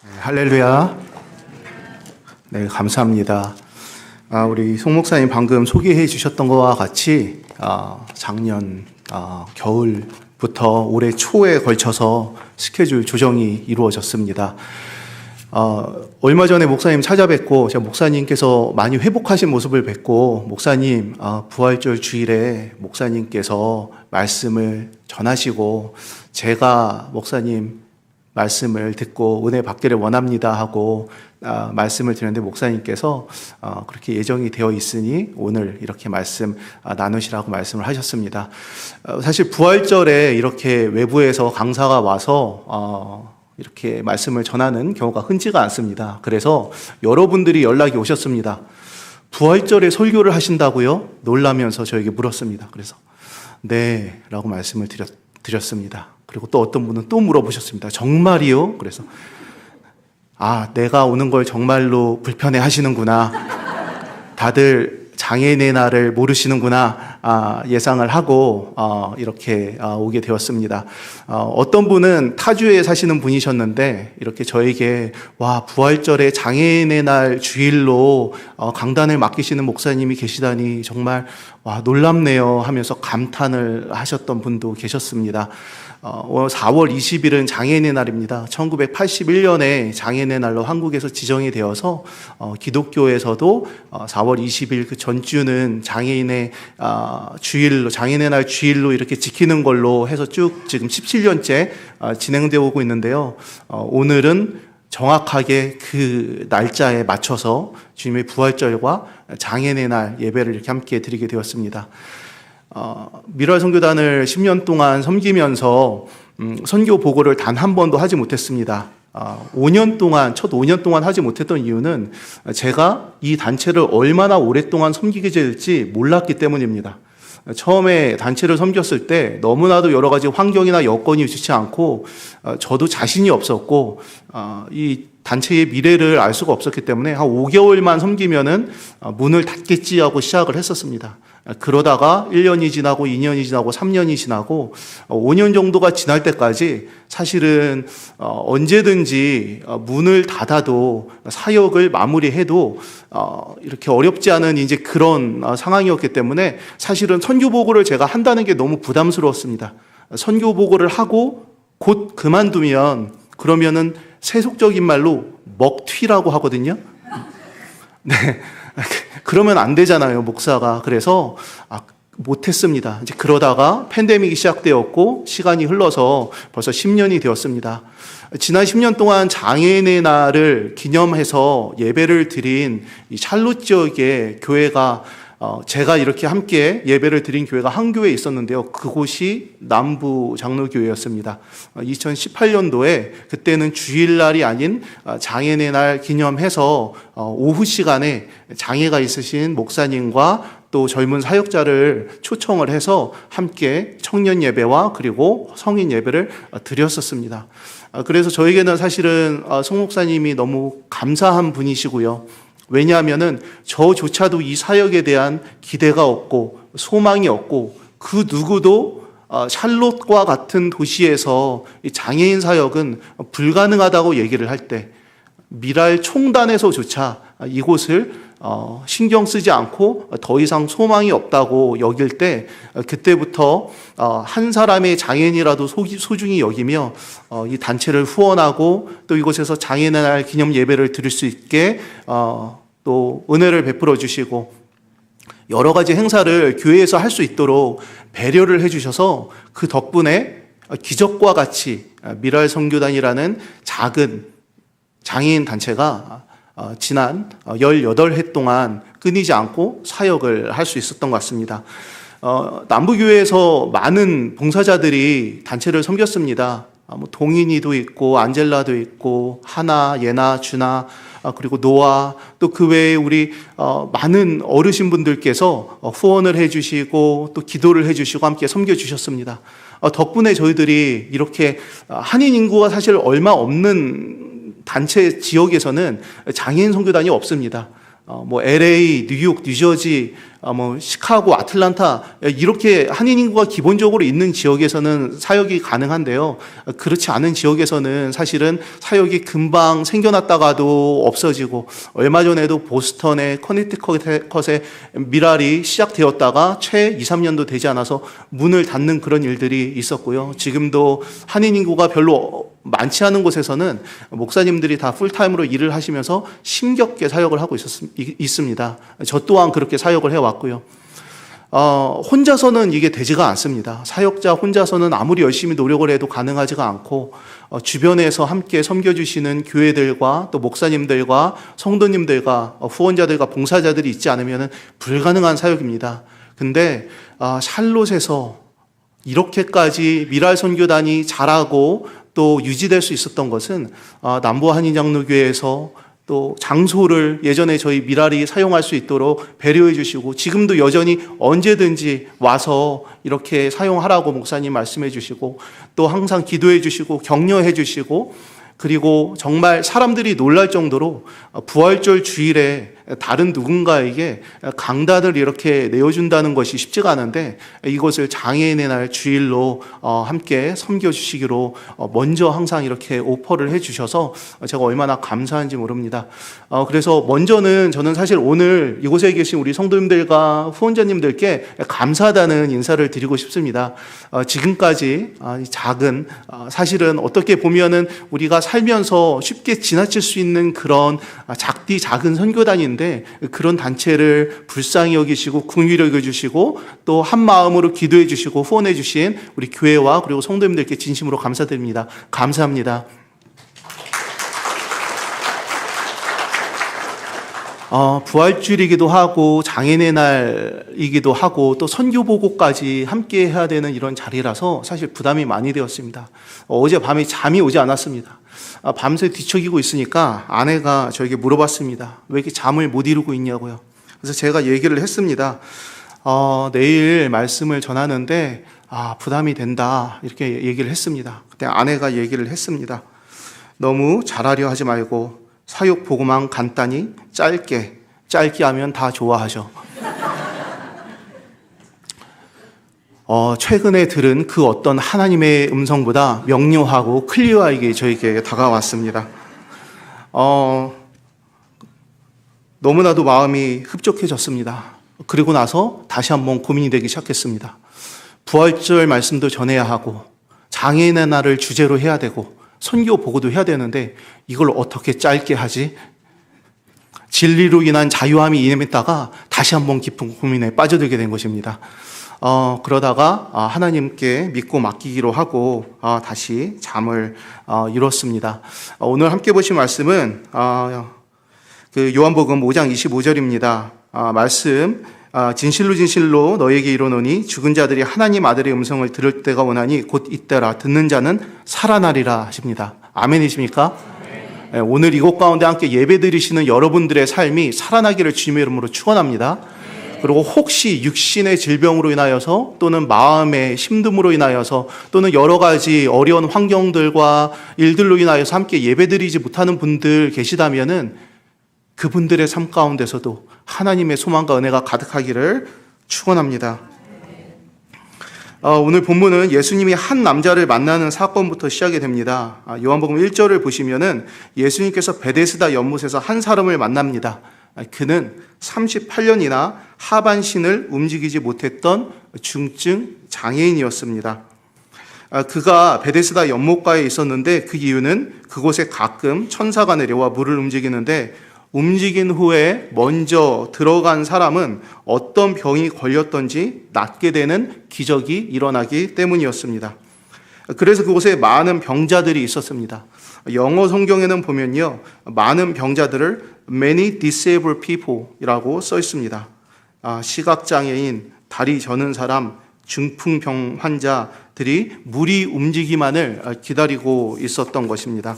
할렐루야. 네, 감사합니다. 우리 송 목사님 방금 소개해 주셨던 것과 같이 작년 겨울부터 올해 초에 걸쳐서 스케줄 조정이 이루어졌습니다. 얼마 전에 목사님 찾아뵙고 제가 목사님께서 많이 회복하신 모습을 뵙고 목사님 부활절 주일에 목사님께서 말씀을 전하시고 제가 목사님 말씀을 듣고 은혜 받기를 원합니다 하고 말씀을 드렸는데 목사님께서 그렇게 예정이 되어 있으니 오늘 이렇게 말씀 나누시라고 말씀을 하셨습니다. 사실 부활절에 이렇게 외부에서 강사가 와서 이렇게 말씀을 전하는 경우가 흔치가 않습니다. 그래서 여러분들이 연락이 오셨습니다. 부활절에 설교를 하신다고요? 놀라면서 저에게 물었습니다. 그래서 네 라고 말씀을 드렸습니다. 그리고 또 어떤 분은 또 물어보셨습니다. 정말이요? 그래서 내가 오는 걸 정말로 불편해 하시는구나. 다들 장애인의 날을 모르시는구나 예상을 하고 이렇게 오게 되었습니다. 어떤 분은 타주에 사시는 분이셨는데 이렇게 저에게 부활절에 장애인의 날 주일로 강단을 맡기시는 목사님이 계시다니 정말 놀랍네요 하면서 감탄을 하셨던 분도 계셨습니다. 4월 20일은 장애인의 날입니다. 1981년에 장애인의 날로 한국에서 지정이 되어서 기독교에서도 4월 20일 그 전주는 장애인의 주일로, 장애인의 날 주일로 이렇게 지키는 걸로 해서 쭉 지금 17년째 진행되어 오고 있는데요. 오늘은 정확하게 그 날짜에 맞춰서 주님의 부활절과 장애인의 날 예배를 이렇게 함께 드리게 되었습니다. 미랄 선교단을 10년 동안 섬기면서 선교 보고를 단 한 번도 하지 못했습니다. 5년 동안, 첫 5년 동안 하지 못했던 이유는 제가 이 단체를 얼마나 오랫동안 섬기게 될지 몰랐기 때문입니다. 처음에 단체를 섬겼을 때 너무나도 여러 가지 환경이나 여건이 좋지 않고 저도 자신이 없었고 이 단체의 미래를 알 수가 없었기 때문에 한 5개월만 섬기면은 문을 닫겠지 하고 시작을 했었습니다. 그러다가 1년이 지나고 2년이 지나고 3년이 지나고 5년 정도가 지날 때까지 사실은 언제든지 문을 닫아도 사역을 마무리해도 이렇게 어렵지 않은 이제 그런 상황이었기 때문에 사실은 선교 보고를 제가 한다는 게 너무 부담스러웠습니다. 선교 보고를 하고 곧 그만두면 그러면은 세속적인 말로 먹튀라고 하거든요. 네. 그러면 안 되잖아요, 목사가. 그래서 못했습니다. 이제 그러다가 팬데믹이 시작되었고 시간이 흘러서 벌써 10년이 되었습니다. 지난 10년 동안 장애인의 날을 기념해서 예배를 드린 이 샬롯 지역의 교회가 제가 이렇게 함께 예배를 드린 교회가 한 교회 있었는데요. 그곳이 남부 장로교회였습니다. 2018년도에 그때는 주일날이 아닌 장애인의 날 기념해서 오후 시간에 장애가 있으신 목사님과 또 젊은 사역자를 초청을 해서 함께 청년 예배와 그리고 성인 예배를 드렸었습니다. 그래서 저에게는 사실은 송 목사님이 너무 감사한 분이시고요. 왜냐하면은 저조차도 이 사역에 대한 기대가 없고 소망이 없고 그 누구도 샬롯과 같은 도시에서 이 장애인 사역은 불가능하다고 얘기를 할 때 미랄 총단에서조차 이곳을 신경 쓰지 않고 더 이상 소망이 없다고 여길 때 그때부터 한 사람의 장애인이라도 소중히 여기며 이 단체를 후원하고 또 이곳에서 장애인의 날 기념 예배를 드릴 수 있게 또 은혜를 베풀어 주시고 여러 가지 행사를 교회에서 할 수 있도록 배려를 해주셔서 그 덕분에 기적과 같이 미랄 선교단이라는 작은 장애인 단체가 지난 18해 동안 끊이지 않고 사역을 할 수 있었던 것 같습니다. 남부교회에서 많은 봉사자들이 단체를 섬겼습니다. 동인이도 있고 안젤라도 있고 하나, 예나, 주나 그리고 노아 또 그 외에 우리 많은 어르신분들께서 후원을 해주시고 또 기도를 해주시고 함께 섬겨주셨습니다. 덕분에 저희들이 이렇게 한인 인구가 사실 얼마 없는 단체 지역에서는 장애인 선교단이 없습니다. 뭐 LA, 뉴욕, 뉴저지, 뭐 시카고, 아틀란타 이렇게 한인 인구가 기본적으로 있는 지역에서는 사역이 가능한데요. 그렇지 않은 지역에서는 사실은 사역이 금방 생겨났다가도 없어지고, 얼마 전에도 보스턴의 커네티컷의 미랄이 시작되었다가 채 2, 3년도 되지 않아서 문을 닫는 그런 일들이 있었고요. 지금도 한인 인구가 별로 많지 않은 곳에서는 목사님들이 다 풀타임으로 일을 하시면서 힘겹게 사역을 하고 있습니다. 저 또한 그렇게 사역을 해왔고요. 혼자서는 이게 되지가 않습니다. 사역자 혼자서는 아무리 열심히 노력을 해도 가능하지가 않고, 주변에서 함께 섬겨주시는 교회들과 또 목사님들과 성도님들과 후원자들과 봉사자들이 있지 않으면 불가능한 사역입니다. 근데 샬롯에서 이렇게까지 미랄 선교단이 자라고 또 유지될 수 있었던 것은 남부 한인장로교회에서 또 장소를 예전에 저희 미랄이 사용할 수 있도록 배려해 주시고, 지금도 여전히 언제든지 와서 이렇게 사용하라고 목사님 말씀해 주시고, 또 항상 기도해 주시고 격려해 주시고, 그리고 정말 사람들이 놀랄 정도로 부활절 주일에 다른 누군가에게 강단을 이렇게 내어준다는 것이 쉽지가 않은데, 이것을 장애인의 날 주일로 함께 섬겨주시기로 먼저 항상 이렇게 오퍼를 해주셔서 제가 얼마나 감사한지 모릅니다. 그래서 먼저는 저는 사실 오늘 이곳에 계신 우리 성도님들과 후원자님들께 감사하다는 인사를 드리고 싶습니다. 지금까지 작은, 사실은 어떻게 보면은 우리가 살면서 쉽게 지나칠 수 있는 그런 작디 작은 선교단인데, 그런 단체를 불쌍히 여기시고 긍휼히 여겨주시고 또 한 마음으로 기도해 주시고 후원해 주신 우리 교회와 그리고 성도님들께 진심으로 감사드립니다. 감사합니다. 부활주일이기도 하고 장애인의 날이기도 하고 또 선교보고까지 함께 해야 되는 이런 자리라서 사실 부담이 많이 되었습니다. 어제 밤에 잠이 오지 않았습니다. 밤새 뒤척이고 있으니까 아내가 저에게 물어봤습니다. 왜 이렇게 잠을 못 이루고 있냐고요. 그래서 제가 얘기를 했습니다. 내일 말씀을 전하는데 부담이 된다, 이렇게 얘기를 했습니다. 그때 아내가 얘기를 했습니다. 너무 잘하려 하지 말고 사역 보고만 간단히 짧게 하면 다 좋아하죠. 최근에 들은 그 어떤 하나님의 음성보다 명료하고 클리어하게 저에게 다가왔습니다. 너무나도 마음이 흡족해졌습니다. 그리고 나서 다시 한번 고민이 되기 시작했습니다. 부활절 말씀도 전해야 하고 장애인의 날을 주제로 해야 되고 선교 보고도 해야 되는데 이걸 어떻게 짧게 하지? 진리로 인한 자유함이 임했다가 다시 한번 깊은 고민에 빠져들게 된 것입니다. 그러다가 하나님께 믿고 맡기기로 하고 다시 잠을 이뤘습니다. 오늘 함께 보신 말씀은 그 요한복음 5장 25절입니다. 말씀, 진실로 너에게 이르노니 죽은 자들이 하나님 아들의 음성을 들을 때가 오나니 곧 이때라. 듣는 자는 살아나리라 하십니다. 아멘이십니까? 네, 오늘 이곳 가운데 함께 예배드리시는 여러분들의 삶이 살아나기를 주님의 이름으로 축원합니다. 그리고 혹시 육신의 질병으로 인하여서 또는 마음의 힘듦으로 인하여서 또는 여러 가지 어려운 환경들과 일들로 인하여서 함께 예배드리지 못하는 분들 계시다면은 그분들의 삶 가운데서도 하나님의 소망과 은혜가 가득하기를 축원합니다. 오늘 본문은 예수님이 한 남자를 만나는 사건부터 시작이 됩니다. 요한복음 1절을 보시면은 예수님께서 베데스다 연못에서 한 사람을 만납니다. 그는 38년이나 하반신을 움직이지 못했던 중증 장애인이었습니다. 그가 베데스다 연못가에 있었는데 그 이유는 그곳에 가끔 천사가 내려와 물을 움직이는데 움직인 후에 먼저 들어간 사람은 어떤 병이 걸렸던지 낫게 되는 기적이 일어나기 때문이었습니다. 그래서 그곳에 많은 병자들이 있었습니다. 영어 성경에는 보면요, 많은 병자들을 many disabled people이라고 써 있습니다. 시각장애인, 다리 저는 사람, 중풍병 환자들이 물이 움직이만을 기다리고 있었던 것입니다.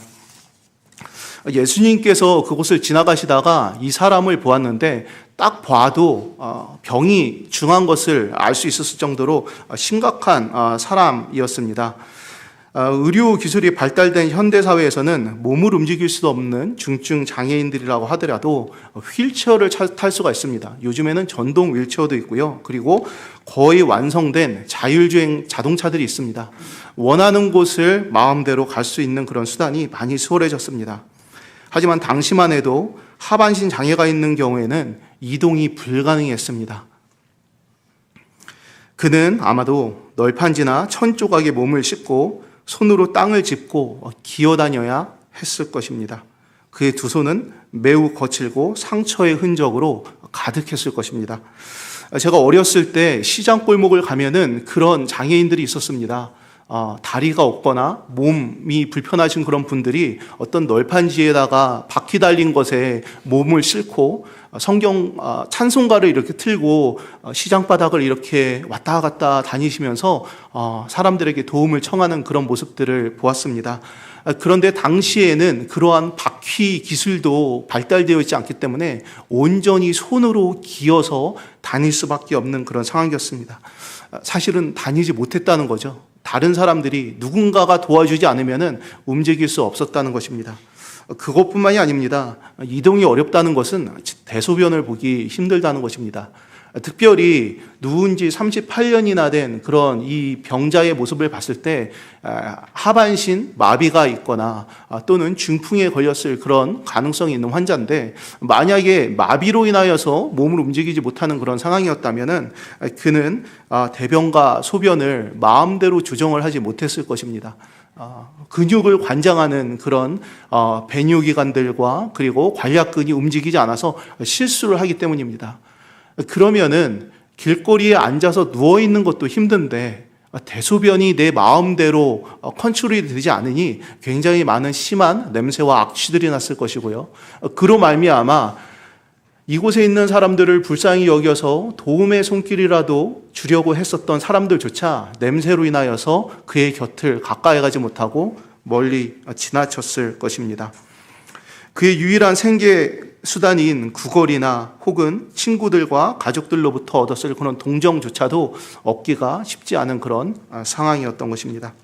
예수님께서 그곳을 지나가시다가 이 사람을 보았는데 딱 봐도 병이 중한 것을 알 수 있었을 정도로 심각한 사람이었습니다. 의료 기술이 발달된 현대 사회에서는 몸을 움직일 수 없는 중증 장애인들이라고 하더라도 휠체어를 탈 수가 있습니다. 요즘에는 전동 휠체어도 있고요. 그리고 거의 완성된 자율주행 자동차들이 있습니다. 원하는 곳을 마음대로 갈 수 있는 그런 수단이 많이 수월해졌습니다. 하지만 당시만 해도 하반신 장애가 있는 경우에는 이동이 불가능했습니다. 그는 아마도 널판지나 천 조각에 몸을 싣고 손으로 땅을 짚고 기어다녀야 했을 것입니다. 그의 두 손은 매우 거칠고 상처의 흔적으로 가득했을 것입니다. 제가 어렸을 때 시장 골목을 가면은 그런 장애인들이 있었습니다. 다리가 없거나 몸이 불편하신 그런 분들이 어떤 널판지에다가 바퀴 달린 것에 몸을 싣고 성경 찬송가를 이렇게 틀고 시장 바닥을 이렇게 왔다 갔다 다니시면서 사람들에게 도움을 청하는 그런 모습들을 보았습니다. 그런데 당시에는 그러한 바퀴 기술도 발달되어 있지 않기 때문에 온전히 손으로 기어서 다닐 수밖에 없는 그런 상황이었습니다. 사실은 다니지 못했다는 거죠. 다른 사람들이 누군가가 도와주지 않으면 움직일 수 없었다는 것입니다. 그것뿐만이 아닙니다. 이동이 어렵다는 것은 대소변을 보기 힘들다는 것입니다. 특별히 누운 지 38년이나 된 그런 이 병자의 모습을 봤을 때 하반신 마비가 있거나 또는 중풍에 걸렸을 그런 가능성이 있는 환자인데, 만약에 마비로 인하여서 몸을 움직이지 못하는 그런 상황이었다면 그는 대변과 소변을 마음대로 조정을 하지 못했을 것입니다. 근육을 관장하는 그런 배뇨기관들과 그리고 관략근이 움직이지 않아서 실수를 하기 때문입니다. 그러면은 길거리에 앉아서 누워 있는 것도 힘든데 대소변이 내 마음대로 컨트롤이 되지 않으니 굉장히 많은 심한 냄새와 악취들이 났을 것이고요. 그로 말미암아 이곳에 있는 사람들을 불쌍히 여겨서 도움의 손길이라도 주려고 했었던 사람들조차 냄새로 인하여서 그의 곁을 가까이 가지 못하고 멀리 지나쳤을 것입니다. 그의 유일한 생계 수단인 구걸이나 혹은 친구들과 가족들로부터 얻었을 그런 동정조차도 얻기가 쉽지 않은 그런 상황이었던 것입니다.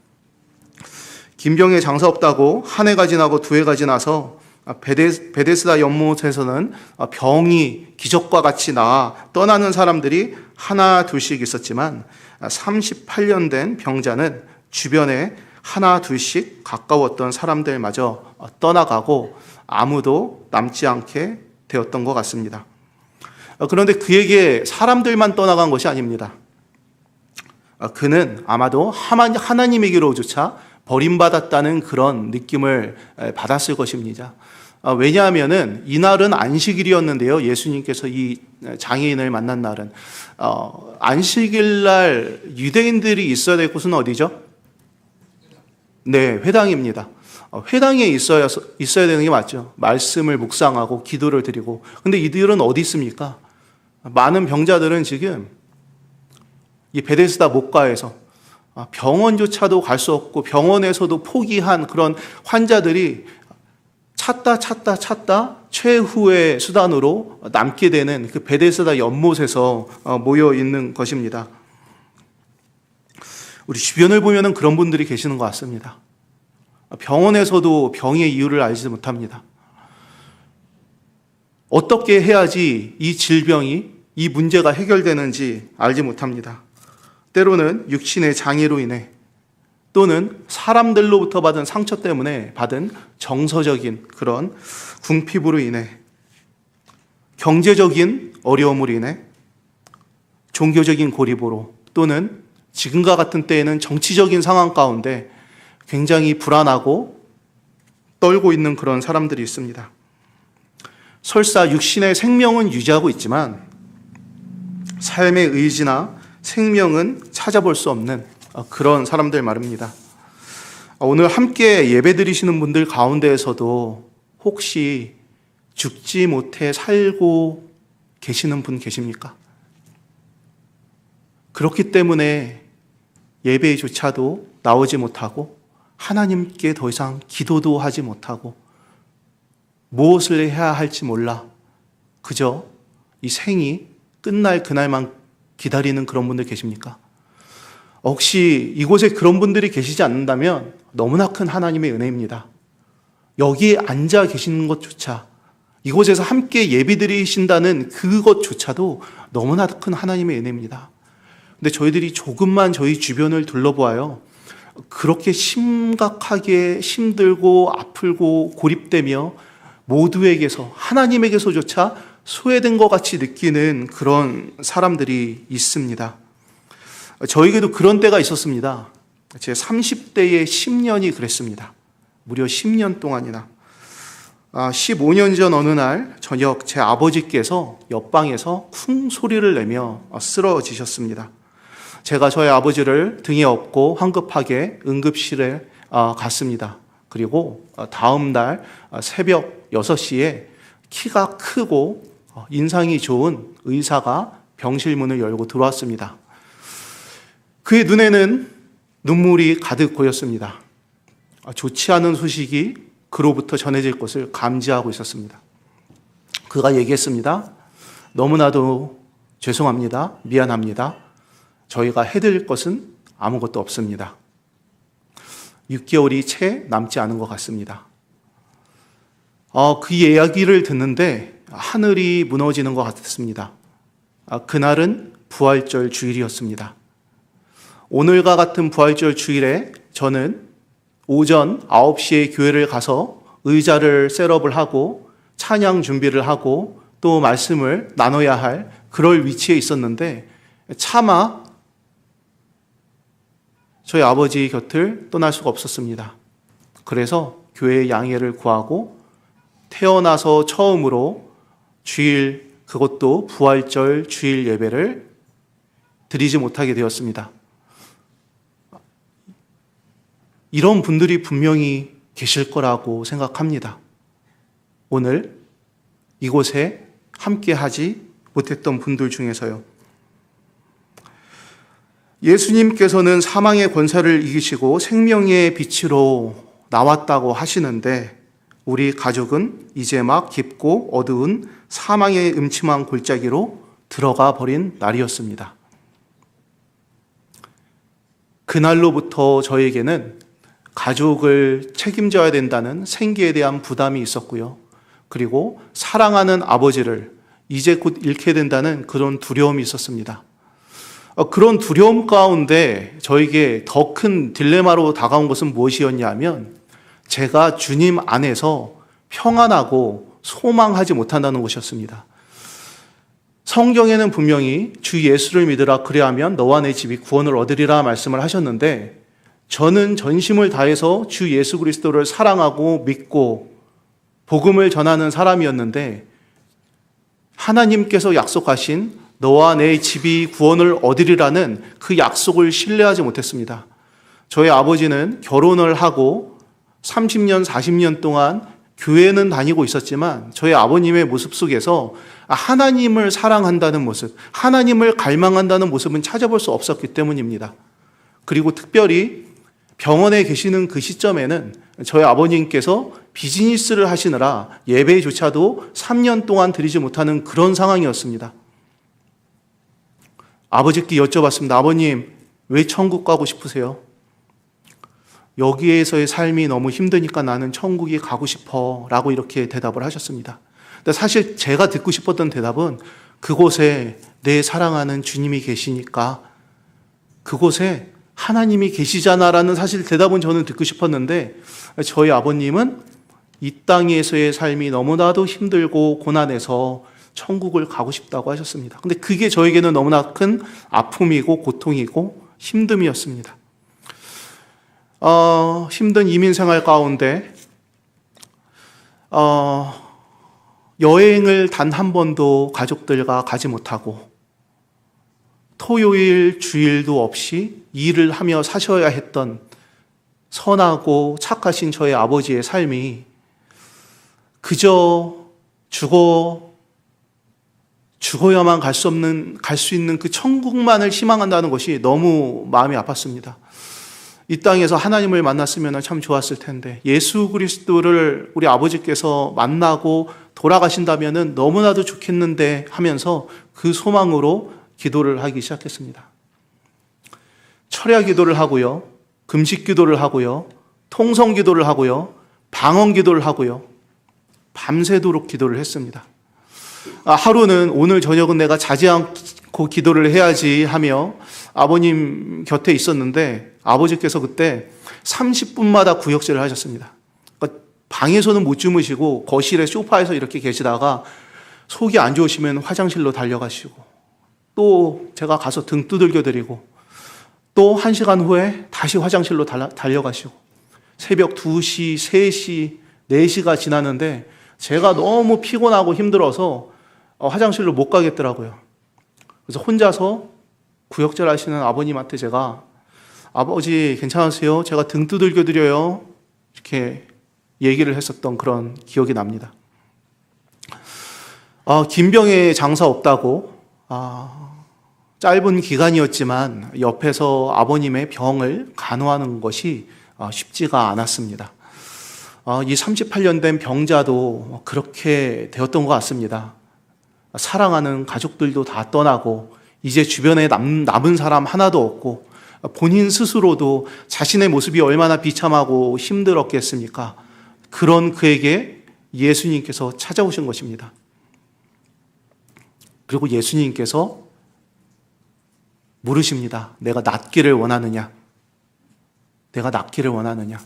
김병에 장사 없다고 한 해가 지나고 두 해가 지나서 베데스다 연못에서는 병이 기적과 같이 나아 떠나는 사람들이 하나 둘씩 있었지만 38년 된 병자는 주변에 하나 둘씩 가까웠던 사람들마저 떠나가고 아무도 남지 않게 되었던 것 같습니다. 그런데 그에게 사람들만 떠나간 것이 아닙니다. 그는 아마도 하나님에게로조차 버림받았다는 그런 느낌을 받았을 것입니다. 왜냐하면은 이날은 안식일이었는데요. 예수님께서 이 장애인을 만난 날은 안식일날 유대인들이 있어야 될 곳은 어디죠? 네, 회당입니다. 회당에 있어야 되는 게 맞죠. 말씀을 묵상하고 기도를 드리고. 근데 이들은 어디 있습니까? 많은 병자들은 지금 이 베데스다 목가에서 병원조차도 갈 수 없고 병원에서도 포기한 그런 환자들이 찾다 최후의 수단으로 남게 되는 그 베데스다 연못에서 모여 있는 것입니다. 우리 주변을 보면은 그런 분들이 계시는 것 같습니다. 병원에서도 병의 이유를 알지 못합니다. 어떻게 해야지 이 질병이, 이 문제가 해결되는지 알지 못합니다. 때로는 육신의 장애로 인해 또는 사람들로부터 받은 상처 때문에 받은 정서적인 그런 궁핍으로 인해, 경제적인 어려움으로 인해, 종교적인 고립으로, 또는 지금과 같은 때에는 정치적인 상황 가운데 굉장히 불안하고 떨고 있는 그런 사람들이 있습니다. 설사 육신의 생명은 유지하고 있지만 삶의 의지나 생명은 찾아볼 수 없는 그런 사람들 말입니다. 오늘 함께 예배드리시는 분들 가운데에서도 혹시 죽지 못해 살고 계시는 분 계십니까? 그렇기 때문에 예배조차도 나오지 못하고 하나님께 더 이상 기도도 하지 못하고 무엇을 해야 할지 몰라 그저 이 생이 끝날 그날만 기다리는 그런 분들 계십니까? 혹시 이곳에 그런 분들이 계시지 않는다면 너무나 큰 하나님의 은혜입니다. 여기에 앉아 계시는 것조차, 이곳에서 함께 예비드리신다는 그것조차도 너무나 큰 하나님의 은혜입니다. 근데 저희들이 조금만 저희 주변을 둘러보아요. 그렇게 심각하게 힘들고 아프고 고립되며 모두에게서, 하나님에게서조차 소외된 것 같이 느끼는 그런 사람들이 있습니다. 저에게도 그런 때가 있었습니다. 제 30대의 10년이 그랬습니다. 무려 10년 동안이나. 15년 전 어느 날 저녁 제 아버지께서 옆방에서 쿵 소리를 내며 쓰러지셨습니다. 제가 저희 아버지를 등에 업고 황급하게 응급실에 갔습니다. 그리고 다음 날 새벽 6시에 키가 크고 인상이 좋은 의사가 병실 문을 열고 들어왔습니다. 그의 눈에는 눈물이 가득 고였습니다. 좋지 않은 소식이 그로부터 전해질 것을 감지하고 있었습니다. 그가 얘기했습니다. 너무나도 죄송합니다. 미안합니다. 저희가 해드릴 것은 아무것도 없습니다. 6개월이 채 남지 않은 것 같습니다. 그 이야기를 듣는데 하늘이 무너지는 것 같았습니다. 그날은 부활절 주일이었습니다. 오늘과 같은 부활절 주일에 저는 오전 9시에 교회를 가서 의자를 셋업을 하고 찬양 준비를 하고 또 말씀을 나눠야 할 그럴 위치에 있었는데 차마 저희 아버지 곁을 떠날 수가 없었습니다. 그래서 교회의 양해를 구하고 태어나서 처음으로 주일, 그것도 부활절 주일 예배를 드리지 못하게 되었습니다. 이런 분들이 분명히 계실 거라고 생각합니다. 오늘 이곳에 함께 하지 못했던 분들 중에서요. 예수님께서는 사망의 권세를 이기시고 생명의 빛으로 나왔다고 하시는데 우리 가족은 이제 막 깊고 어두운 사망의 음침한 골짜기로 들어가 버린 날이었습니다. 그날로부터 저에게는 가족을 책임져야 된다는 생계에 대한 부담이 있었고요. 그리고 사랑하는 아버지를 이제 곧 잃게 된다는 그런 두려움이 있었습니다. 그런 두려움 가운데 저에게 더 큰 딜레마로 다가온 것은 무엇이었냐면 제가 주님 안에서 평안하고 소망하지 못한다는 것이었습니다. 성경에는 분명히 주 예수를 믿으라 그리하면 너와 내 집이 구원을 얻으리라 말씀을 하셨는데 저는 전심을 다해서 주 예수 그리스도를 사랑하고 믿고 복음을 전하는 사람이었는데 하나님께서 약속하신 너와 내 집이 구원을 얻으리라는 그 약속을 신뢰하지 못했습니다. 저희 아버지는 결혼을 하고 30년, 40년 동안 교회는 다니고 있었지만 저희 아버님의 모습 속에서 하나님을 사랑한다는 모습, 하나님을 갈망한다는 모습은 찾아볼 수 없었기 때문입니다. 그리고 특별히 병원에 계시는 그 시점에는 저희 아버님께서 비즈니스를 하시느라 예배조차도 3년 동안 드리지 못하는 그런 상황이었습니다. 아버지께 여쭤봤습니다. 아버님, 왜 천국 가고 싶으세요? 여기에서의 삶이 너무 힘드니까 나는 천국에 가고 싶어 라고 이렇게 대답을 하셨습니다. 근데 사실 제가 듣고 싶었던 대답은 그곳에 내 사랑하는 주님이 계시니까 그곳에 하나님이 계시잖아라는 사실 대답은 저는 듣고 싶었는데 저희 아버님은 이 땅에서의 삶이 너무나도 힘들고 고난해서 천국을 가고 싶다고 하셨습니다. 근데 그게 저에게는 너무나 큰 아픔이고 고통이고 힘듦이었습니다. 힘든 이민 생활 가운데 여행을 단 한 번도 가족들과 가지 못하고 토요일, 주일도 없이 일을 하며 사셔야 했던 선하고 착하신 저의 아버지의 삶이 그저 죽어야만 갈 수 있는 그 천국만을 희망한다는 것이 너무 마음이 아팠습니다. 이 땅에서 하나님을 만났으면 참 좋았을 텐데 예수 그리스도를 우리 아버지께서 만나고 돌아가신다면 너무나도 좋겠는데 하면서 그 소망으로 기도를 하기 시작했습니다. 철야 기도를 하고요. 금식 기도를 하고요. 통성 기도를 하고요. 방언 기도를 하고요. 밤새도록 기도를 했습니다. 하루는 오늘 저녁은 내가 자지 않고 기도를 해야지 하며 아버님 곁에 있었는데 아버지께서 그때 30분마다 구역질을 하셨습니다. 그러니까 방에서는 못 주무시고 거실에 소파에서 이렇게 계시다가 속이 안 좋으시면 화장실로 달려가시고 또 제가 가서 등 두들겨 드리고 또 1시간 후에 다시 화장실로 달려가시고 새벽 2시, 3시, 4시가 지났는데 제가 너무 피곤하고 힘들어서 화장실로 못 가겠더라고요. 그래서 혼자서 구역질 하시는 아버님한테 제가 아버지 괜찮으세요? 제가 등 두들겨 드려요. 이렇게 얘기를 했었던 그런 기억이 납니다. 김병에 장사 없다고 짧은 기간이었지만 옆에서 아버님의 병을 간호하는 것이 쉽지가 않았습니다. 이 38년 된 병자도 그렇게 되었던 것 같습니다. 사랑하는 가족들도 다 떠나고 이제 주변에 남은 사람 하나도 없고 본인 스스로도 자신의 모습이 얼마나 비참하고 힘들었겠습니까? 그런 그에게 예수님께서 찾아오신 것입니다. 그리고 예수님께서 물으십니다. 내가 낫기를 원하느냐? 내가 낫기를 원하느냐?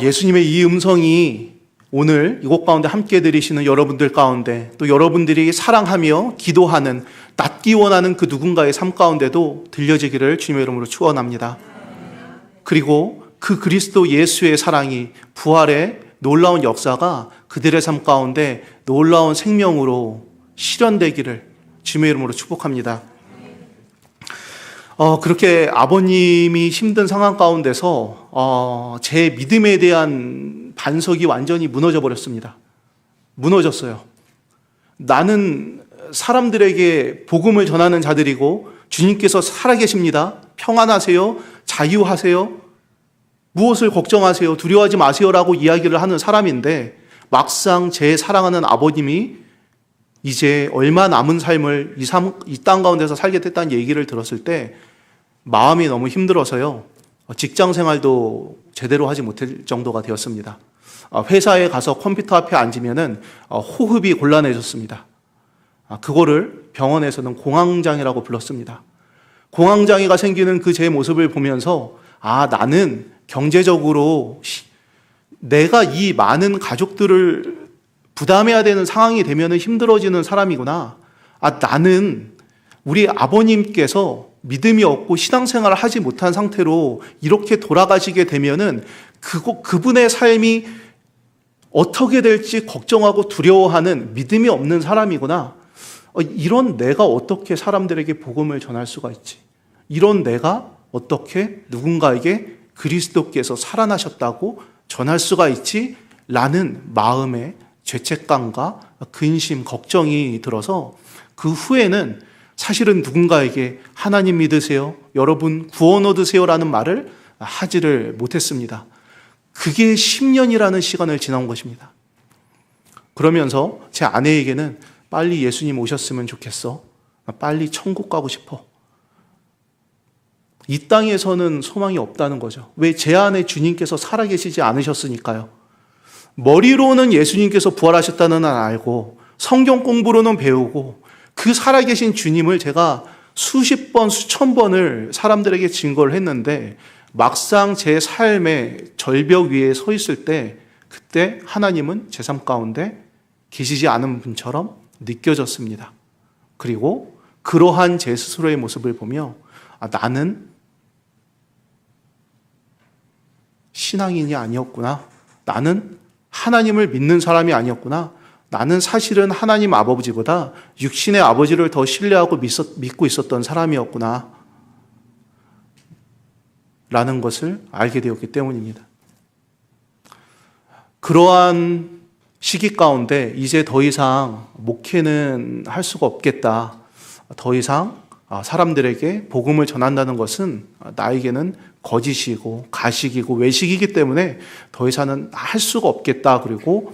예수님의 이 음성이 오늘 이곳 가운데 함께 들으시는 여러분들 가운데 또 여러분들이 사랑하며 기도하는 낫기 원하는 그 누군가의 삶 가운데도 들려지기를 주님의 이름으로 축원합니다. 그리고 그 그리스도 예수의 사랑이 부활의 놀라운 역사가 그들의 삶 가운데 놀라운 생명으로 실현되기를 주님의 이름으로 축복합니다. 그렇게 아버님이 힘든 상황 가운데서 제 믿음에 대한 반석이 완전히 무너져 버렸습니다. 무너졌어요. 나는 사람들에게 복음을 전하는 자들이고 주님께서 살아계십니다. 평안하세요. 자유하세요. 무엇을 걱정하세요. 두려워하지 마세요라고 이야기를 하는 사람인데 막상 제 사랑하는 아버님이 이제 얼마 남은 삶을 이 땅 가운데서 살게 됐다는 얘기를 들었을 때 마음이 너무 힘들어서요. 직장 생활도 제대로 하지 못할 정도가 되었습니다. 회사에 가서 컴퓨터 앞에 앉으면은 호흡이 곤란해졌습니다. 그거를 병원에서는 공황장애라고 불렀습니다. 공황장애가 생기는 그 제 모습을 보면서 나는 경제적으로 내가 이 많은 가족들을 부담해야 되는 상황이 되면 힘들어지는 사람이구나. 나는 우리 아버님께서 믿음이 없고 신앙생활을 하지 못한 상태로 이렇게 돌아가시게 되면은 그분의 삶이 어떻게 될지 걱정하고 두려워하는 믿음이 없는 사람이구나. 이런 내가 어떻게 사람들에게 복음을 전할 수가 있지? 이런 내가 어떻게 누군가에게 그리스도께서 살아나셨다고 전할 수가 있지? 라는 마음의 죄책감과 근심, 걱정이 들어서 그 후에는 사실은 누군가에게 하나님 믿으세요? 여러분 구원 얻으세요? 라는 말을 하지를 못했습니다. 그게 10년이라는 시간을 지난 것입니다. 그러면서 제 아내에게는 빨리 예수님 오셨으면 좋겠어. 빨리 천국 가고 싶어. 이 땅에서는 소망이 없다는 거죠. 왜? 제 안에 주님께서 살아계시지 않으셨으니까요. 머리로는 예수님께서 부활하셨다는 걸 알고 성경 공부로는 배우고 그 살아계신 주님을 제가 수십 번, 수천 번을 사람들에게 증거를 했는데 막상 제 삶의 절벽 위에 서 있을 때 그때 하나님은 제 삶 가운데 계시지 않은 분처럼 느껴졌습니다. 그리고 그러한 제 스스로의 모습을 보며 나는 신앙인이 아니었구나. 나는 하나님을 믿는 사람이 아니었구나. 나는 사실은 하나님 아버지보다 육신의 아버지를 더 신뢰하고 믿고 있었던 사람이었구나. 라는 것을 알게 되었기 때문입니다. 그러한 시기 가운데 이제 더 이상 목회는 할 수가 없겠다. 더 이상 사람들에게 복음을 전한다는 것은 나에게는 거짓이고 가식이고 외식이기 때문에 더 이상은 할 수가 없겠다. 그리고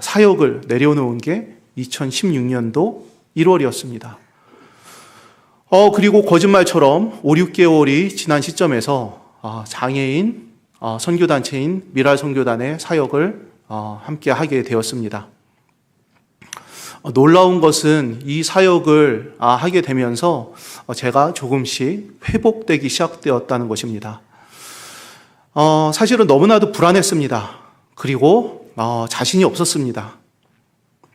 사역을 내려놓은 게 2016년도 1월이었습니다. 그리고 거짓말처럼 5, 6개월이 지난 시점에서 장애인 선교단체인 미랄 선교단의 사역을 함께 하게 되었습니다. 놀라운 것은 이 사역을 하게 되면서 제가 조금씩 회복되기 시작되었다는 것입니다. 사실은 너무나도 불안했습니다. 그리고 자신이 없었습니다.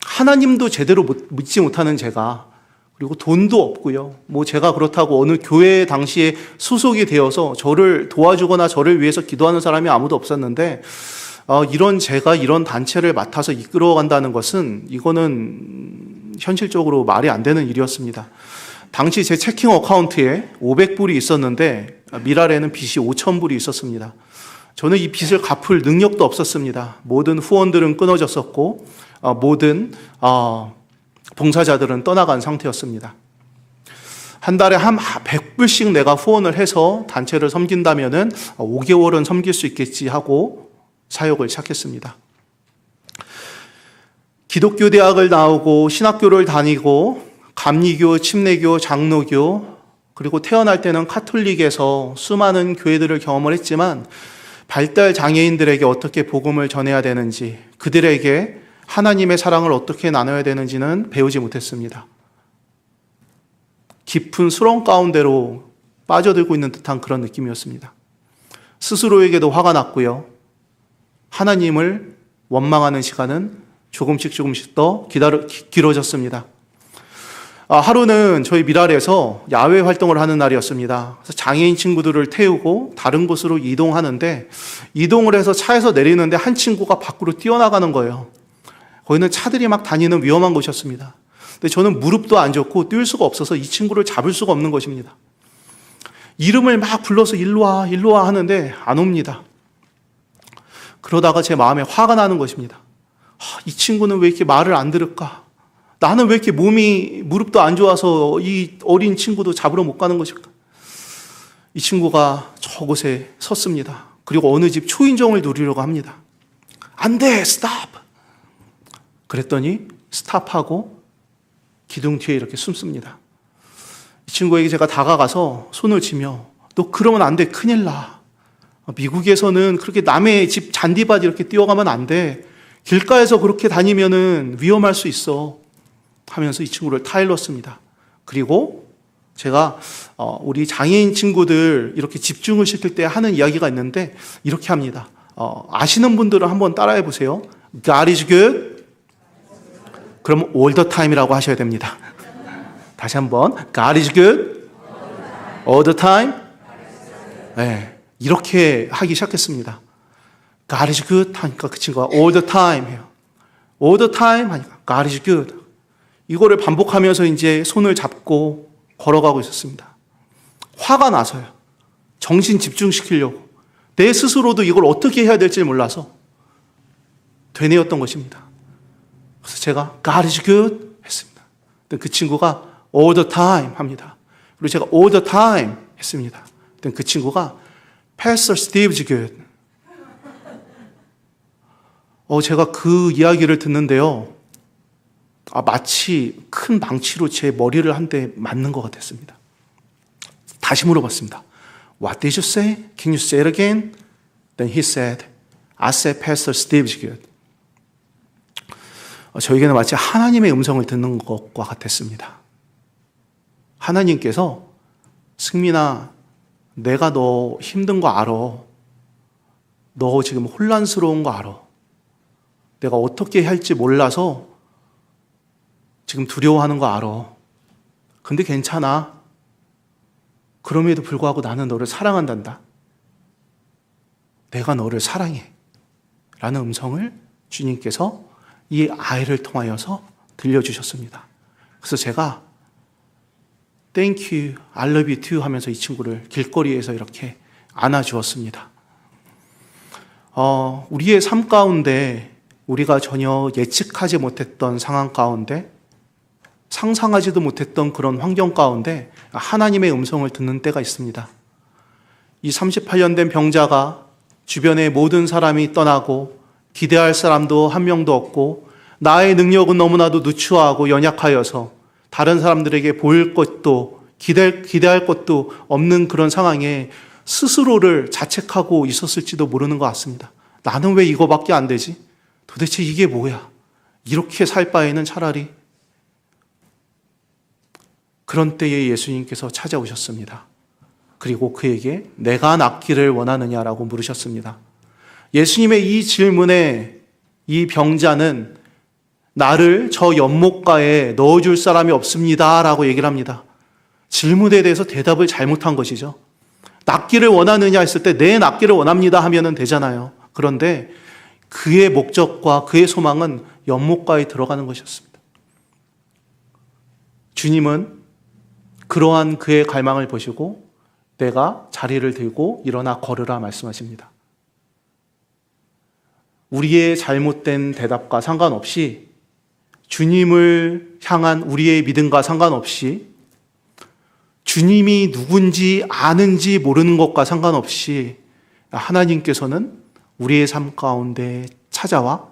하나님도 제대로 믿지 못하는 제가, 그리고 돈도 없고요. 제가 그렇다고 어느 교회에 당시에 소속이 되어서 저를 도와주거나 저를 위해서 기도하는 사람이 아무도 없었는데, 이런 제가 이런 단체를 맡아서 이끌어간다는 것은 이거는 현실적으로 말이 안 되는 일이었습니다. 당시 제 체킹 어카운트에 500불이 있었는데 미랄에는 빚이 5,000불이 있었습니다. 저는 이 빚을 갚을 능력도 없었습니다. 모든 후원들은 끊어졌었고 모든 봉사자들은 떠나간 상태였습니다. 한 달에 한 100불씩 내가 후원을 해서 단체를 섬긴다면은 5개월은 섬길 수 있겠지 하고 사역을 시작했습니다. 기독교 대학을 나오고 신학교를 다니고 감리교, 침례교, 장로교, 그리고 태어날 때는 카톨릭에서 수많은 교회들을 경험을 했지만 발달 장애인들에게 어떻게 복음을 전해야 되는지, 그들에게 하나님의 사랑을 어떻게 나눠야 되는지는 배우지 못했습니다. 깊은 수렁 가운데로 빠져들고 있는 듯한 그런 느낌이었습니다. 스스로에게도 화가 났고요. 하나님을 원망하는 시간은 조금씩 더 길어졌습니다. 하루는 저희 미랄에서 야외 활동을 하는 날이었습니다. 그래서 장애인 친구들을 태우고 다른 곳으로 이동하는데, 이동을 해서 차에서 내리는데 한 친구가 밖으로 뛰어나가는 거예요. 거기는 차들이 막 다니는 위험한 곳이었습니다. 근데 저는 무릎도 안 좋고 뛸 수가 없어서 이 친구를 잡을 수가 없는 것입니다. 이름을 막 불러서 일로 와 하는데 안 옵니다. 그러다가 제 마음에 화가 나는 것입니다. 이 친구는 왜 이렇게 말을 안 들을까? 나는 왜 이렇게 무릎도 안 좋아서 이 어린 친구도 잡으러 못 가는 것일까? 이 친구가 저곳에 섰습니다. 그리고 어느 집 초인종을 누리려고 합니다. 안 돼! 스탑! 그랬더니 스탑하고 기둥 뒤에 이렇게 숨습니다. 이 친구에게 제가 다가가서 손을 쥐며, 너 그러면 안 돼, 큰일 나. 미국에서는 그렇게 남의 집 잔디밭 이렇게 뛰어가면 안 돼. 길가에서 그렇게 다니면은 위험할 수 있어. 하면서 이 친구를 타일렀습니다. 그리고 제가 우리 장애인 친구들 이렇게 집중을 시킬 때 하는 이야기가 있는데 이렇게 합니다. 아시는 분들은 한번 따라해 보세요. God is good. 그럼 all the time이라고 하셔야 됩니다. 다시 한번. God is good. All the time. 네, 이렇게 하기 시작했습니다. God is good 하니까 그 친구가 all the time 해요. all the time 하니까 God is good. 이거를 반복하면서 이제 손을 잡고 걸어가고 있었습니다. 화가 나서요. 정신 집중시키려고. 내 스스로도 이걸 어떻게 해야 될지 몰라서 되뇌었던 것입니다. 그래서 제가 God is good 했습니다. 그 친구가 all the time 합니다. 그리고 제가 all the time 했습니다. 그 친구가 Pastor Steve's good. 제가 그 이야기를 듣는데요. 마치 큰 망치로 제 머리를 한 대 맞는 것 같았습니다. 다시 물어봤습니다. What did you say? Can you say it again? Then he said, I said Pastor Steve's good. 저에게는 마치 하나님의 음성을 듣는 것과 같았습니다. 하나님께서 승민아, 내가 너 힘든 거 알아. 너 지금 혼란스러운 거 알아. 내가 어떻게 할지 몰라서 지금 두려워하는 거 알아. 근데 괜찮아. 그럼에도 불구하고 나는 너를 사랑한단다. 내가 너를 사랑해. 라는 음성을 주님께서 이 아이를 통하여서 들려주셨습니다. 그래서 제가 Thank you, I love you too 하면서 이 친구를 길거리에서 이렇게 안아주었습니다. 우리의 삶 가운데 우리가 전혀 예측하지 못했던 상황 가운데, 상상하지도 못했던 그런 환경 가운데 하나님의 음성을 듣는 때가 있습니다. 이 38년 된 병자가 주변의 모든 사람이 떠나고 기대할 사람도 한 명도 없고 나의 능력은 너무나도 누추하고 연약하여서 다른 사람들에게 보일 것도 기대할 것도 없는 그런 상황에 스스로를 자책하고 있었을지도 모르는 것 같습니다. 나는 왜 이거밖에 안 되지? 도대체 이게 뭐야? 이렇게 살 바에는 차라리. 그런 때에 예수님께서 찾아오셨습니다. 그리고 그에게 내가 낫기를 원하느냐라고 물으셨습니다. 예수님의 이 질문에 이 병자는 나를 저 연못가에 넣어줄 사람이 없습니다 라고 얘기를 합니다. 질문에 대해서 대답을 잘못한 것이죠. 낫기를 원하느냐 했을 때 네, 낫기를 원합니다 하면 되잖아요. 그런데 그의 목적과 그의 소망은 연못가에 들어가는 것이었습니다. 주님은 그러한 그의 갈망을 보시고 내가 자리를 들고 일어나 걸으라 말씀하십니다. 우리의 잘못된 대답과 상관없이 주님을 향한 우리의 믿음과 상관없이 주님이 누군지 아는지 모르는 것과 상관없이 하나님께서는 우리의 삶 가운데 찾아와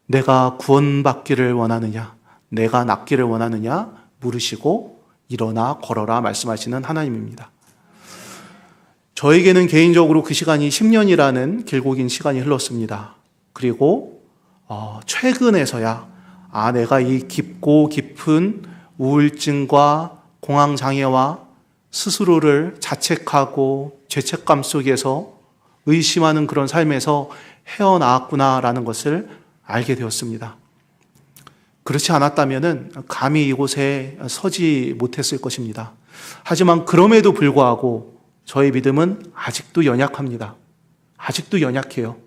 내가 구원받기를 원하느냐, 내가 낫기를 원하느냐 물으시고 일어나 걸어라 말씀하시는 하나님입니다. 저에게는 개인적으로 그 시간이 10년이라는 길고 긴 시간이 흘렀습니다. 그리고 최근에서야 내가 이 깊고 깊은 우울증과 공황장애와 스스로를 자책하고 죄책감 속에서 의심하는 그런 삶에서 헤어나왔구나라는 것을 알게 되었습니다. 그렇지 않았다면 감히 이곳에 서지 못했을 것입니다. 하지만 그럼에도 불구하고 저의 믿음은 아직도 연약합니다. 아직도 연약해요.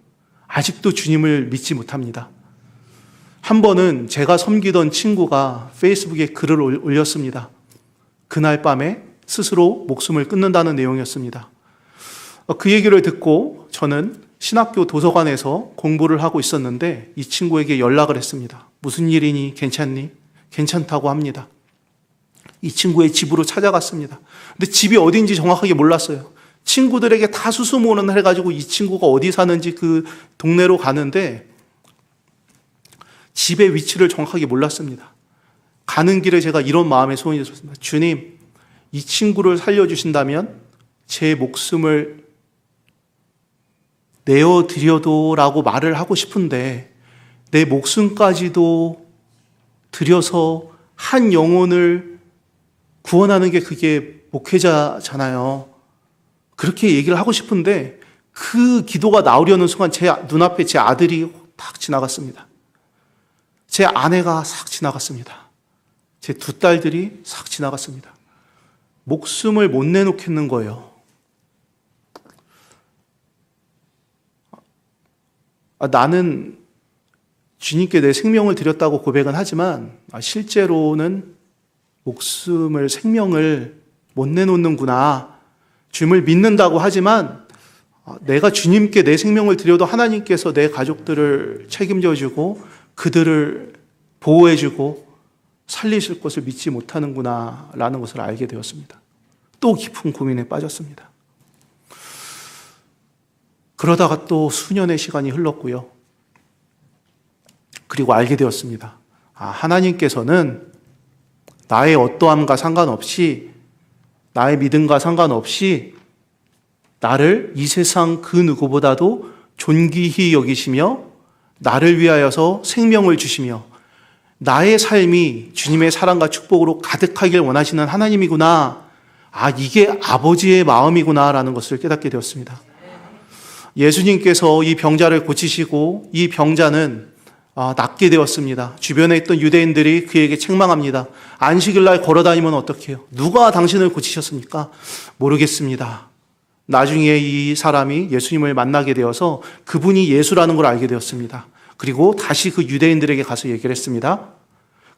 아직도 주님을 믿지 못합니다. 한 번은 제가 섬기던 친구가 페이스북에 글을 올렸습니다. 그날 밤에 스스로 목숨을 끊는다는 내용이었습니다. 그 얘기를 듣고 저는 신학교 도서관에서 공부를 하고 있었는데 이 친구에게 연락을 했습니다. 무슨 일이니? 괜찮니? 괜찮다고 합니다. 이 친구의 집으로 찾아갔습니다. 근데 집이 어딘지 정확하게 몰랐어요. 친구들에게 다 수소문을 해가지고 이 친구가 어디 사는지 그 동네로 가는데 집의 위치를 정확하게 몰랐습니다. 가는 길에 제가 이런 마음의 소원이 들었습니다. 주님, 이 친구를 살려주신다면 제 목숨을 내어드려도 라고 말을 하고 싶은데 내 목숨까지도 들여서 한 영혼을 구원하는 게 그게 목회자잖아요. 그렇게 얘기를 하고 싶은데 그 기도가 나오려는 순간 제 눈앞에 제 아들이 탁 지나갔습니다. 제 아내가 싹 지나갔습니다. 제 두 딸들이 싹 지나갔습니다. 목숨을 못 내놓겠는 거예요. 나는 주님께 내 생명을 드렸다고 고백은 하지만 실제로는 생명을 못 내놓는구나. 주님을 믿는다고 하지만 내가 주님께 내 생명을 드려도 하나님께서 내 가족들을 책임져 주고 그들을 보호해 주고 살리실 것을 믿지 못하는구나 라는 것을 알게 되었습니다. 또 깊은 고민에 빠졌습니다. 그러다가 또 수년의 시간이 흘렀고요. 그리고 알게 되었습니다. 하나님께서는 나의 어떠함과 상관없이 나의 믿음과 상관없이 나를 이 세상 그 누구보다도 존귀히 여기시며 나를 위하여서 생명을 주시며 나의 삶이 주님의 사랑과 축복으로 가득하길 원하시는 하나님이구나. 이게 아버지의 마음이구나라는 것을 깨닫게 되었습니다. 예수님께서 이 병자를 고치시고 이 병자는 낫게 되었습니다. 주변에 있던 유대인들이 그에게 책망합니다. 안식일날 걸어다니면 어떡해요? 누가 당신을 고치셨습니까? 모르겠습니다. 나중에 이 사람이 예수님을 만나게 되어서 그분이 예수라는 걸 알게 되었습니다. 그리고 다시 그 유대인들에게 가서 얘기를 했습니다.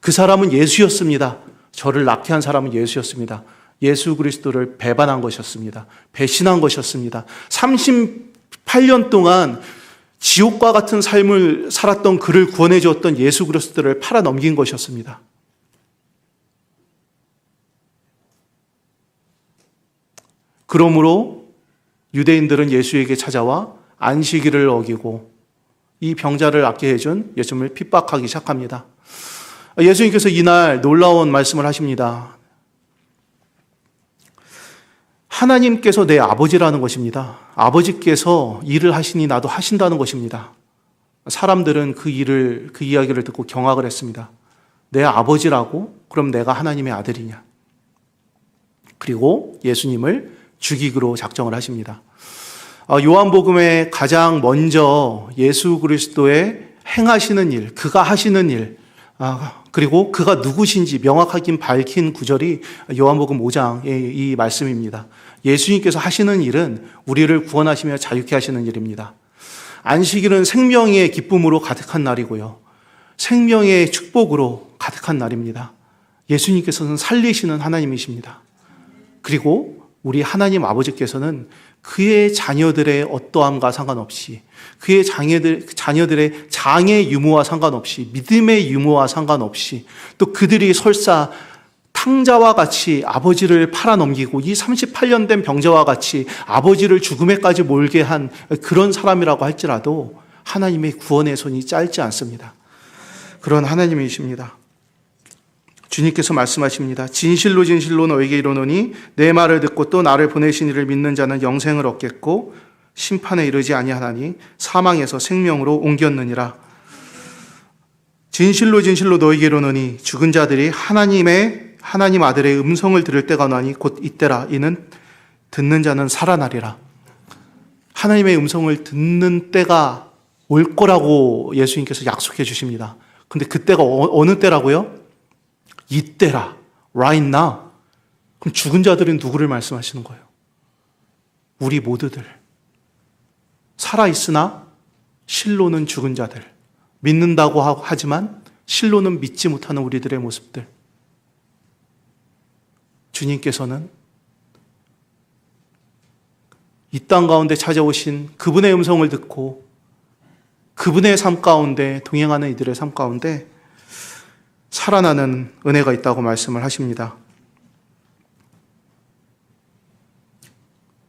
그 사람은 예수였습니다. 저를 낫게 한 사람은 예수였습니다. 예수 그리스도를 배반한 것이었습니다. 배신한 것이었습니다. 38년 동안 지옥과 같은 삶을 살았던 그를 구원해 주었던 예수 그리스도를 팔아넘긴 것이었습니다. 그러므로 유대인들은 예수에게 찾아와 안식일을 어기고 이 병자를 낫게 해준 예수님을 핍박하기 시작합니다. 예수님께서 이날 놀라운 말씀을 하십니다. 하나님께서 내 아버지라는 것입니다. 아버지께서 일을 하시니 나도 하신다는 것입니다. 사람들은 그 이야기를 듣고 경악을 했습니다. 내 아버지라고? 그럼 내가 하나님의 아들이냐? 그리고 예수님을 죽이기로 작정을 하십니다. 요한복음에 가장 먼저 예수 그리스도의 행하시는 일, 그가 하시는 일, 그리고 그가 누구신지 명확하게 밝힌 구절이 요한복음 5장의 이 말씀입니다. 예수님께서 하시는 일은 우리를 구원하시며 자유케 하시는 일입니다. 안식일은 생명의 기쁨으로 가득한 날이고요. 생명의 축복으로 가득한 날입니다. 예수님께서는 살리시는 하나님이십니다. 그리고 우리 하나님 아버지께서는 그의 자녀들의 어떠함과 상관없이, 그의 자녀들의 장의 유무와 상관없이, 믿음의 유무와 상관없이, 또 그들이 설사 탕자와 같이 아버지를 팔아넘기고 이 38년 된 병자와 같이 아버지를 죽음에까지 몰게 한 그런 사람이라고 할지라도 하나님의 구원의 손이 짧지 않습니다. 그런 하나님이십니다. 주님께서 말씀하십니다. 진실로 진실로 너에게 이르노니 내 말을 듣고 또 나를 보내신 이를 믿는 자는 영생을 얻겠고 심판에 이르지 아니하나니 사망에서 생명으로 옮겼느니라. 진실로 진실로 너에게 이르노니 죽은 자들이 하나님 아들의 음성을 들을 때가 오나니 곧 이때라. 이는 듣는 자는 살아나리라. 하나님의 음성을 듣는 때가 올 거라고 예수님께서 약속해 주십니다. 근데 그때가 어느 때라고요? 이때라. Right now. 그럼 죽은 자들은 누구를 말씀하시는 거예요? 우리 모두들. 살아있으나 실로는 죽은 자들. 믿는다고 하지만 실로는 믿지 못하는 우리들의 모습들. 주님께서는 이 땅 가운데 찾아오신 그분의 음성을 듣고 그분의 삶 가운데 동행하는 이들의 삶 가운데 살아나는 은혜가 있다고 말씀을 하십니다.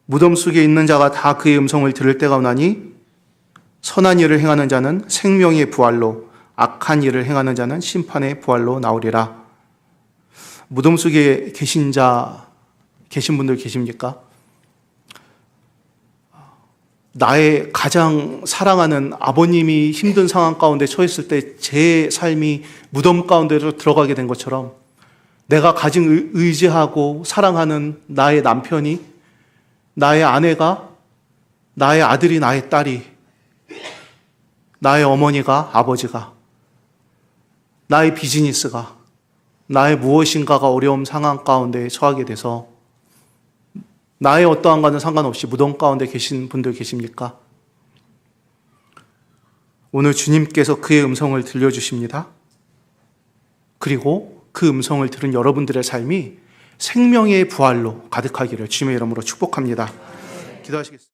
무덤 속에 있는 자가 다 그의 음성을 들을 때가 오나니 선한 일을 행하는 자는 생명의 부활로, 악한 일을 행하는 자는 심판의 부활로 나오리라. 무덤 속에 계신 분들 계십니까? 나의 가장 사랑하는 아버님이 힘든 상황 가운데 처했을 때 제 삶이 무덤 가운데로 들어가게 된 것처럼 내가 가진 의지하고 사랑하는 나의 남편이, 나의 아내가, 나의 아들이, 나의 딸이, 나의 어머니가, 아버지가, 나의 비즈니스가, 나의 무엇인가가 어려움 상황 가운데 처하게 돼서 나의 어떠한가는 상관없이 무덤 가운데 계신 분들 계십니까? 오늘 주님께서 그의 음성을 들려주십니다. 그리고 그 음성을 들은 여러분들의 삶이 생명의 부활로 가득하기를 주님의 이름으로 축복합니다. 기도하시겠습니다.